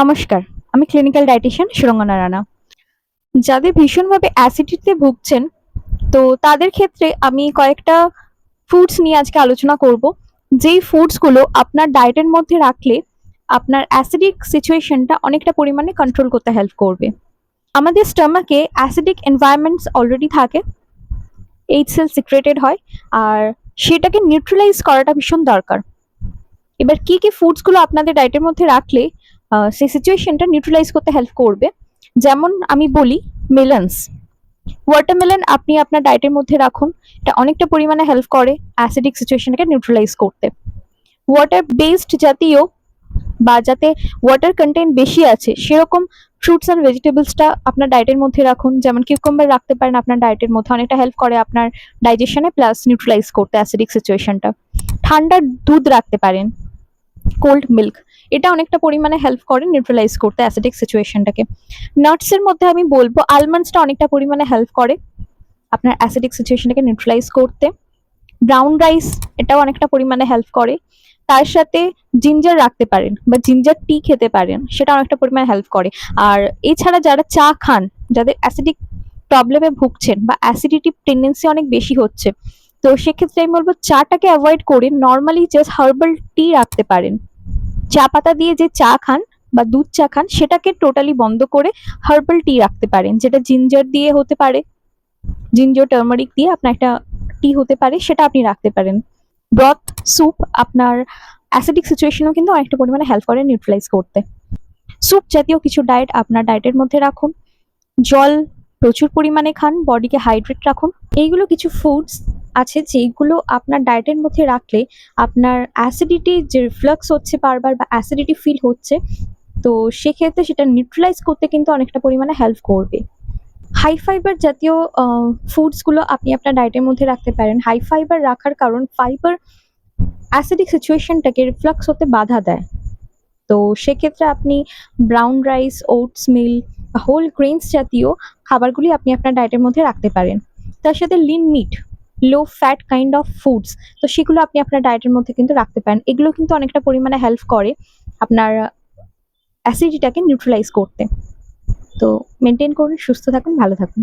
নমস্কার, আমি clinical dietician Surangana Rana. যাদের ভীষণভাবে অ্যাসিডিটিতে ভুগছেন, তো তাদের ক্ষেত্রে আমি কয়েকটা ফুডস নিয়ে আজকে আলোচনা করব। যেই ফুডসগুলো আপনার ডায়েটের মধ্যে রাখলে আপনার অ্যাসিডিক সিচুয়েশনটা অনেকটা পরিমাণে কন্ট্রোল করতে হেল্প করবে। আমাদের স্টমাকে অ্যাসিডিক এনভায়রনমেন্টস অলরেডি থাকে, HCl সিক্রেটেড হয়, আর সেটাকে নিউট্রালাইজ করাটা ভীষণ দরকার। এবার কি কি ফুডসগুলো আপনাদের ডায়েটের মধ্যে রাখলে সেই সিচুয়েশনটা নিউট্রালাইজ করতে হেল্প করবে, যেমন আমি বলি মেলনস। ওয়াটারমেলন আপনি আপনার ডায়েটের মধ্যে রাখুন, এটা অনেকটা পরিমাণে হেল্প করে অ্যাসিডিক সিচুয়েশনকে নিউট্রালাইজ করতে। ওয়াটার বেসড জাতীয় বা যাতে ওয়াটার কন্টেন্ট বেশি আছে সেরকম ফ্রুটস অ্যান্ড ভেজিটেবলসটা আপনার ডায়েটের মধ্যে রাখুন, যেমন কিউকাম্বার রাখতে পারেন আপনার ডায়েটের মধ্যে, অনেকটা হেল্প করে আপনার ডাইজেশনে প্লাস নিউট্রালাইজ করতে অ্যাসিডিক সিচুয়েশনটা। ঠান্ডা দুধ রাখতে পারেন, কোল্ড মিল্ক, এটা অনেকটা পরিমাণে হেল্প করে নিউট্রালাইজ করতে অ্যাসিডিক সিচুয়েশনটাকে। নাটসের মধ্যে আমি বলবো আলমন্ডসটা অনেকটা পরিমাণে হেল্প করে আপনার অ্যাসিডিক সিচুয়েশনটাকে নিউট্রালাইজ করতে। ব্রাউন রাইস এটাও অনেকটা পরিমাণে হেল্প করে। তার সাথে জিঞ্জার রাখতে পারেন বা জিঞ্জার টি খেতে পারেন, সেটা অনেকটা পরিমাণে হেল্প করে। আর এছাড়া যারা চা খান, যাদের অ্যাসিডিক প্রবলেমে ভুগছেন বা অ্যাসিডিটি টেন্ডেন্সি অনেক বেশি হচ্ছে, তো সেক্ষেত্রে আমি বলবো চাটাকে অ্যাভয়েড করে নর্মালি জাস্ট হার্বাল টি রাখতে পারেন। চা পাতা দিয়ে যে চা খান বা দুধ চা খান সেটাকে টোটালি বন্ধ করে হার্বাল টি রাখতে পারেন, যেটা জিঞ্জার দিয়ে হতে পারে, জিঞ্জার টার্মারিক দিয়ে আপনার একটা টি হতে পারে, সেটা আপনি রাখতে পারেন। ব্রথ, স্যুপ আপনার অ্যাসিডিক সিচুয়েশনও কিন্তু অনেকটা পরিমাণে হেল্প করে নিউট্রালাইজ করতে। স্যুপ জাতীয় কিছু ডায়েট আপনার ডায়েটের মধ্যে রাখুন। জল প্রচুর পরিমাণে খান, বডিকে হাইড্রেট রাখুন। এইগুলো কিছু ফুডস আছে যেগুলো আপনার ডায়েটের মধ্যে রাখলে আপনার অ্যাসিডিটি যে রিফ্লাক্স হচ্ছে বারবার বা অ্যাসিডিটি ফিল হচ্ছে, তো সেক্ষেত্রে সেটা নিউট্রালাইজ করতে কিন্তু অনেকটা পরিমাণে হেল্প করবে। হাই ফাইবার জাতীয় ফুডসগুলো আপনি আপনার ডায়েটের মধ্যে রাখতে পারেন। হাই ফাইবার রাখার কারণ ফাইবার অ্যাসিডিক সিচুয়েশনটাকে রিফ্লাক্স হতে বাধা দেয়। তো সেক্ষেত্রে আপনি ব্রাউন রাইস, ওটস মিল, হোল গ্রেনস জাতীয় খাবারগুলি আপনি আপনার ডায়েটের মধ্যে রাখতে পারেন। তার সাথে lean meat, low fat kind of foods, তো সেগুলো আপনি আপনার ডায়েটের মধ্যে কিন্তু রাখতে পারেন। এগুলো কিন্তু অনেকটা পরিমাণে হেল্প করে আপনার অ্যাসিডিটাকে নিউট্রালাইজ করতে। তো মেনটেন করুন, সুস্থ থাকুন, ভালো থাকুন।